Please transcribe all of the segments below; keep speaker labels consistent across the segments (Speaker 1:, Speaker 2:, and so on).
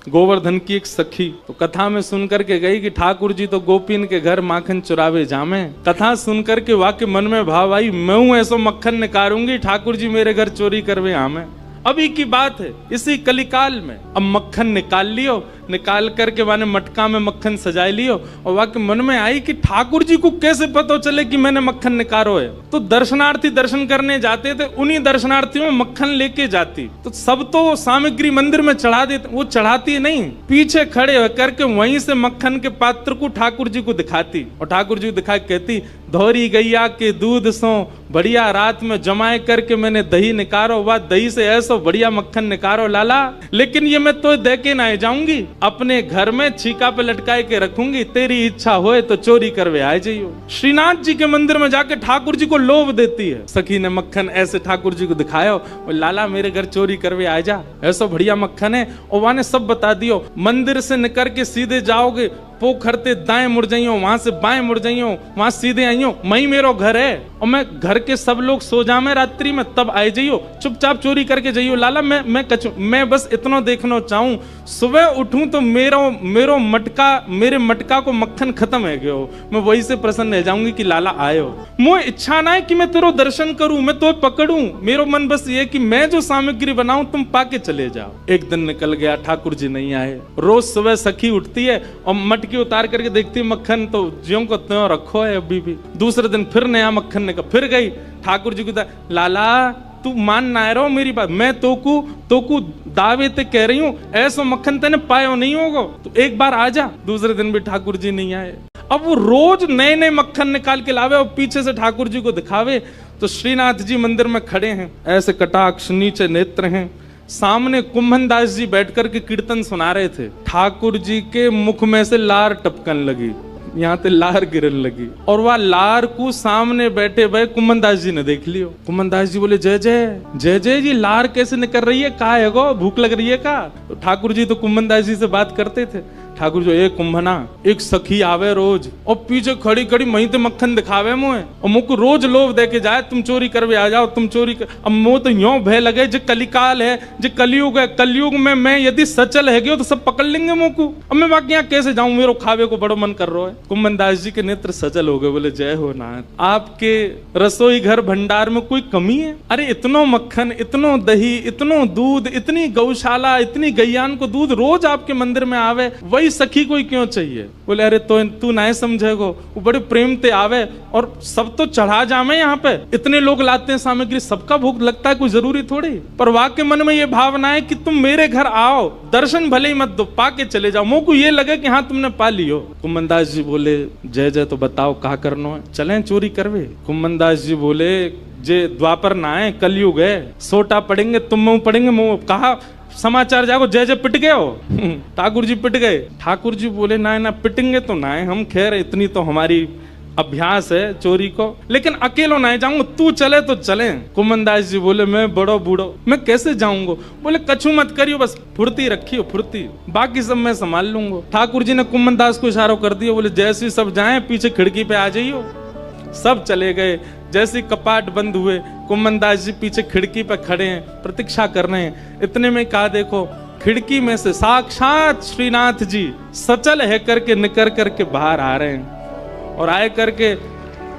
Speaker 1: गोवर्धन की एक सखी तो कथा में सुन करके गई कि ठाकुर जी तो गोपीन के घर माखन चुरावे जामे। कथा सुन करके वाक्य मन में भाव आई, मैं हूं ऐसो मक्खन निकारूंगी, ठाकुर जी मेरे घर चोरी करवे आमे। अभी की बात है, इसी कलिकाल में। अब मक्खन निकाल लियो, निकाल करके माने मटका में मक्खन सजाए लियो, और वाक्य मन में आई कि ठाकुर जी को कैसे पता चले कि मैंने मक्खन निकालो है। तो दर्शनार्थी दर्शन करने जाते थे, उन्हीं दर्शनार्थियों में मक्खन लेके जाती। तो सब तो सामग्री मंदिर में चढ़ा देते, वो चढ़ाती नहीं, पीछे खड़े होकर के वहीं से मक्खन के पात्र को ठाकुर जी को दिखाती, और ठाकुर जी को दिखा कहती, धोरी गैया के दूध सो बढ़िया रात में जमाए करके मैंने दही निकारो, वह दही से ऐसा बढ़िया मक्खन निकारो लाला, लेकिन ये मैं तो दे के ना जाऊंगी, अपने घर में छीका पे लटकाए के रखूंगी, तेरी इच्छा होए तो चोरी करवे आ जाइयो। श्रीनाथ जी के मंदिर में जाके ठाकुर जी को लोभ देती है। सखी ने मक्खन ऐसे ठाकुर जी को दिखाया, और लाला मेरे घर चोरी करवे आ जा, ऐसा बढ़िया मक्खन है। और वहां ने सब बता दियो, मंदिर से निकल के सीधे जाओगे, पोखरते दाएं मुड़ जाइयो, वहां से बाएं मुड़ जाइयो, वहां सीधे आइयो, मई मेरो घर है, और मैं घर के सब लोग सो जामे रात्रि में, तब आए जाइयो, चुपचाप चोरी करके जाइयो। लाला मैं बस इतना देखना चाहूं, सुबह उठूं तो मेरो मटका, मेरे मटका को मक्खन खत्म है गयो, मैं वही से प्रसन्न रह जाऊंगी कि लाला आयो। मुझे इच्छा ना है कि मैं तेरो दर्शन करूं, मैं तो पकड़ूं, मेरो मन बस ये कि मैं जो सामग्री बनाऊं तुम पाके चले जाओ। एक दिन निकल गया, ठाकुर जी नहीं आए। रोज सुबह सखी उठती है और मटकी उतार करके देखती है मक्खन तो ज्यों को त्यों रखो है अभी भी। दूसरे दिन फिर नया मक्खन निकल, फिर गई ठाकुर जी को, लाला तू मान ना रहो मेरी बात, मैं तोकू दावे ते कह रही हूं, ऐसा मक्खन तेने पायो नहीं होगा, तो एक बार आ जा। दूसरे दिन भी ठाकुर जी नहीं आए। अब वो रोज नए नए मक्खन निकाल के लावे और पीछे से ठाकुर जी को दिखावे। तो श्रीनाथ जी मंदिर में खड़े हैं, ऐसे कटाक्ष नीचे नेत्र हैं, सामने कुंभन दास जी बैठकर के कीर्तन सुना रहे थे। ठाकुर जी के मुख में से लार टपकन लगी, यहाँ पे लार गिरन लगी, और वह लार को सामने बैठे भाई कुंभन दास जी ने देख लियो। कुंभन दास जी बोले, जय जय जय जय जी, लार कैसे निकल रही है, कहा है गो, भूख लग रही है का? तो ठाकुर जी तो कुंभन दास जी से बात करते थे। ठाकुर जो एक कुंभना, एक सखी आवे रोज और पीछे खड़ी खड़ी मही ते मक्खन दिखावे मुझे, और मुझको रोज लोभ दे के जाए, तुम चोरी करवे आ जाओ, तुम चोरी कर। अब मुझे तो यूं भय लगे, जो कलिकाल है, जो कलयुग है, कलयुग में मैं यदि सचल है गयो तो सब पकड़ लेंगे मुझको। अब मैं बाकी यहाँ कैसे जाऊं, मेरे खावे को बड़ो मन कर रहा है। कुंभन दास जी के नेत्र सचल हो गए, बोले जय हो नाथ, आपके रसोई घर भंडार में कोई कमी है? अरे इतनो मक्खन, इतनो दही, इतनो दूध, इतनी गौशाला, इतनी गैयान को दूध रोज आपके मंदिर में आवे, वही सखी कोई क्यों चाहिए? बोले अरे तो तू नहीं समझेगो, वो बड़े प्रेम ते आवे और सब तो चढ़ा जामे, यहाँ पे इतने लोग लाते हैं सामग्री, सबका भूख लगता है, कोई जरूरी थोड़ी। पर वाक्य मन में ये भावना है कि तुम मेरे घर आओ, दर्शन भले ही मत दो, पाके चले जाओ, मुझे को ये लगे कि हाँ तुमने पा लियो। कुंभन दास जी बोले, जय जय, तो बताओ कहा करनो है, चलें चोरी करवे? कुंभन दास जी बोले, जे द्वापर ना है, कलयुग है, सोटा पड़ेंगे, तुम मुंह पड़ेंगे, मुंह कहा समाचार जागो, जय जय पिट गए हो। ठाकुर जी पिट गए। ठाकुर जी बोले, ना पिटेंगे तो ना है हम, खैर इतनी तो हमारी अभ्यास है चोरी को, लेकिन अकेलो नहीं जाऊंगा, तू चले तो चले। कुंभन दास जी बोले, मैं बड़ो बूढ़ो, मैं कैसे जाऊंगा? बोले कछु मत करियो, बस फुर्ती रखियो, फुर्ती, बाकी सब मैं संभाल लूंगा। ठाकुर जी ने कुंभन दास को इशारा कर दिया, बोले जैसे सब जाए पीछे खिड़की पे आ जाइयो। सब चले गए। जैसे कपाट बंद हुए, कुंभन दास जी पीछे खिड़की पे खड़े हैं, प्रतीक्षा कर रहे हैं। इतने में कहा, देखो खिड़की में से साक्षात श्रीनाथ जी सचल है करके निकल करके बाहर आ रहे हैं, और आए करके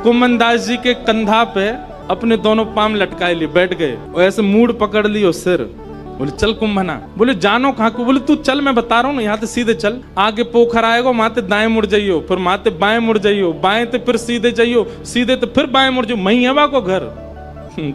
Speaker 1: कुंभन दास जी के कंधा पे अपने दोनों पांव लटकाए लिए बैठ गए, और ऐसे मूड पकड़ लियो सिर। बोले चल कुंभना। बोले जानो कहाँ को? बोले तू चल, मैं बता रहा हूँ ना, यहाँ से सीधे चल, आगे पोखर आएगा, माते दाएं मुड़ जाइयो, फिर माते बाएं मुड़ जाइयो, बाएं तो फिर सीधे जाइयो, सीधे तो फिर बाएं मुड़ जाइयो, मही है को घर।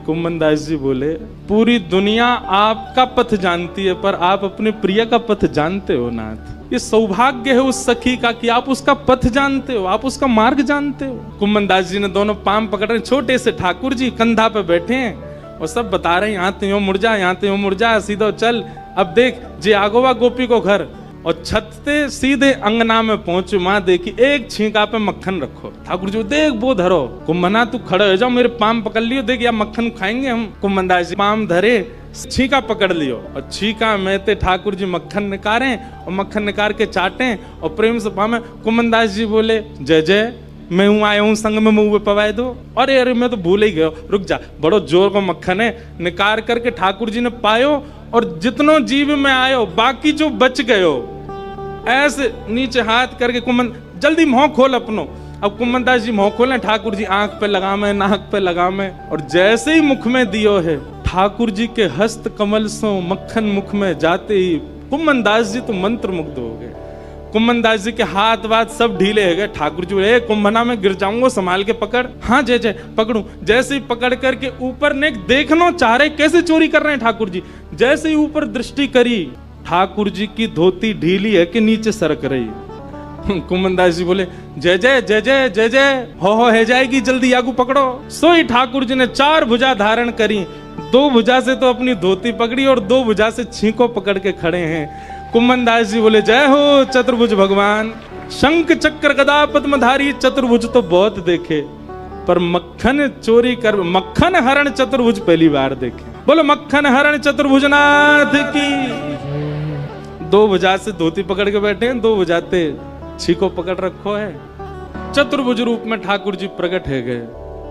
Speaker 1: कुंभन दास जी बोले, पूरी दुनिया आपका पथ जानती है, पर आप अपने प्रिय का पथ जानते हो नाथ। ये सौभाग्य है उस सखी का कि आप उसका पथ जानते हो, आप उसका मार्ग जानते हो। कुंभन दास जी ने दोनों पांव पकड़ रहे, छोटे से ठाकुर जी कंधा पे बैठे हैं और सब बता रहे हैं, यहाँ तो यूं मुड़ जा, यहाँ तो यूं मुड़ जा, सीधा चल। अब देख जे आगोवा गोपी को घर, और छत से सीधे अंगना में पहुंचे, माँ देखी एक छींका पे मक्खन रखो। ठाकुर जी देख वो धरो। कुंभना तू खड़े हो जाओ, मेरे पाम पकड़ लियो, देख या मक्खन खाएंगे हम। कुंभन दास जी पाम धरे, छीका पकड़ लियो, और छीका में ते ठाकुर जी मक्खन निकारे, और मक्खन निकाल के चाटे और प्रेम से पामे। कुंभन दास जी बोले, जय जय, मैं हूँ आया हूँ संग में मुंह पवाए दो। अरे मैं तो भूल ही गयो, रुक जा, बड़ो जोर को मक्खन है। निकाल करके ठाकुर जी ने पायो और जितनो जीव में आयो बाकी जो बच गयो, ऐसे नीचे हाथ करके कुमन जल्दी मुंह खोल अपनो। अब कुमनदास जी मुंह खोले, ठाकुर जी आंख पे लगामे, नाक पे लगामे, और जैसे ही मुख में दियो है, ठाकुर जी के हस्त कमल सो मक्खन मुख में जाते ही कुमनदास जी तो मंत्र मुग्ध हो गए। कुमनदास जी के हाथ वाथ सब ढीले हो गए। ठाकुर जी बोले, कुंभना में गिर जाऊंगा, संभाल के पकड़। हाँ जय जय पकड़ू। जैसे ही पकड़ करके ऊपर ने देखना चाह रहे कैसे चोरी कर रहे हैं ठाकुर जी। जैसे ही ऊपर दृष्टि करी, ठाकुर जी की धोती ढीली है कि नीचे सरक रही। कुमनदास जी बोले, जय जय जय जय जय जय, हो है जाएगी, जल्दी आगू पकड़ो। सोई ठाकुर जी ने 4 भुजा धारण करी, 2 भुजा से तो अपनी धोती पकड़ी और 2 भुजा से छींको पकड़ के खड़े हैं। कुमनदास जी बोले, जय हो चतुर्भुज भगवान। शंख चक्र गदा पद्मधारी चतुर्भुज तो बहुत देखे, पर मक्खन चोरी कर, मक्खन हरण चतुर्भुज पहली बार देखे। बोलो मक्खन हरण चतुर्भुजनाथ की। 2 भुजा से धोती पकड़ के बैठे हैं, 2 भुजाते छीको पकड़ रखो है। चतुर्भुज रूप में ठाकुर जी प्रकट है गए।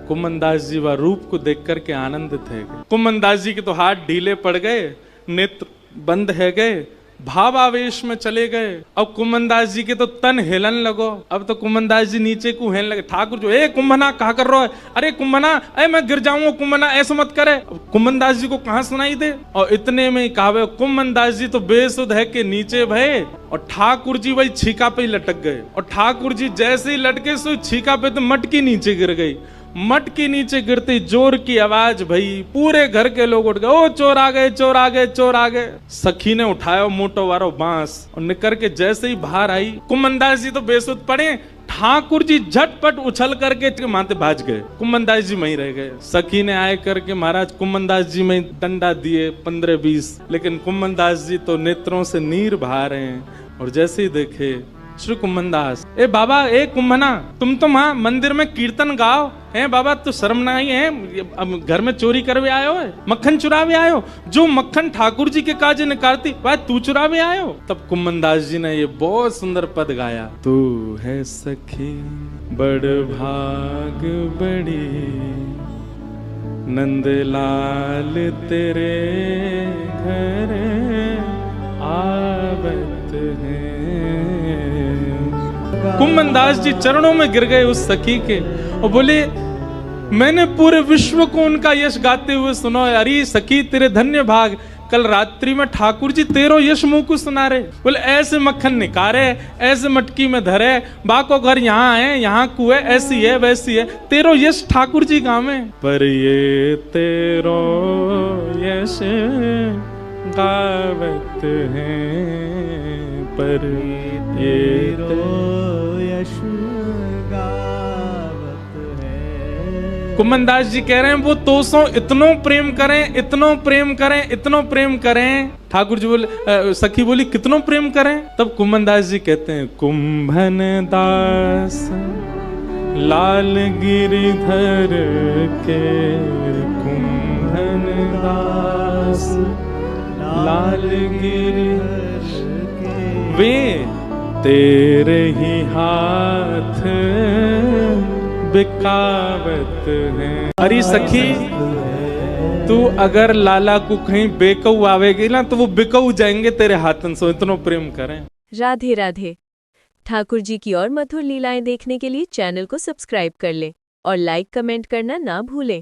Speaker 1: कुमनदास जी वह रूप को देख करके आनंदित है गए। कुमनदास जी के तो हाथ ढीले पड़ गए, नेत्र बंद है गए, भावावेश में चले गए। अब कुमनदास जी के तो तन हिलन लगो। अब तो कुमनदास जी नीचे को हिलन लगे। ठाकुर जो, ए कुंभना कहा कर रहा है? अरे कुंभना, अरे मैं गिर जाऊंगा, कुंभना ऐसा मत करे। कुमनदास जी को कहां सुनाई दे, और इतने में ही कहा कुमनदास जी तो बेसुध है के नीचे भय, और ठाकुर जी वही छीका पे ही लटक गए। और ठाकुर जी जैसे ही लटके सो छीका पे तो मटकी नीचे गिर गई। मटकी नीचे गिरते जोर की आवाज भई, पूरे घर के लोग उठ गए, ओ चोर आ गए, चोर आ गए, चोर आ गए। सखी ने उठाया मोटो वारो बांस और निकर के जैसे ही बाहर आई, कुमनदास जी तो बेसुध पड़े। ठाकुर जी झटपट उछल करके माथे भाज गए, कुमनदास जी वहीं रह गए। सखी ने आए करके महाराज कुमनदास जी में डंडा दिए 15-20, लेकिन कुमनदास जी तो नेत्रों से नीर बहा रहे हैं। और जैसे ही देखे श्री कुमनदास, ए बाबा, ए कुंभना, तुम तो वहां मंदिर में कीर्तन गाओ है बाबा, तो शर्म नहीं है? अब घर में चोरी करवे आयो है, मक्खन चुरावे आयो, जो मक्खन ठाकुर जी के काजे निकालती वह तू चुरावे आयो। तब कुमनदास जी ने ये बहुत सुंदर पद गाया, तू है सखी बड़ भाग बड़ी, नंदलाल तेरे घर आवत है। कुमनदास जी चरणों में गिर गए उस सखी के और बोले, मैंने पूरे विश्व को उनका यश गाते हुए सुनो। अरे सखी तेरे धन्य भाग, कल रात्रि में ठाकुर जी तेरो यश मुंह को सुना रहे। बोले ऐसे मक्खन निकारे, ऐसे मटकी में धरे, बाको घर यहाँ है, यहाँ कुएं, ऐसी है वैसी है, तेरो यश ठाकुर जी गावे। पर ये तेरो यश गावत है, पर ये तेरो यश गावत है। कुमनदास जी कह रहे हैं वो तोसो इतनो प्रेम करें, इतनो प्रेम करें, इतनो प्रेम करें। ठाकुर जी बोले, सखी बोली कितनो प्रेम करें? तब कुमनदास जी कहते हैं, कुंभन दास लाल गिरिधर के, कुंभन दास लाल गिरिधर के, वे तेरे ही हाथ बिकावत है। अरे सखी, तू अगर लाला को कहीं बेकऊ आवेगी ना तो वो बिकऊ जाएंगे तेरे हाथन से, इतना प्रेम करें।
Speaker 2: राधे राधे। ठाकुर जी की और मधुर लीलाएं देखने के लिए चैनल को सब्सक्राइब कर लें और लाइक कमेंट करना ना भूलें।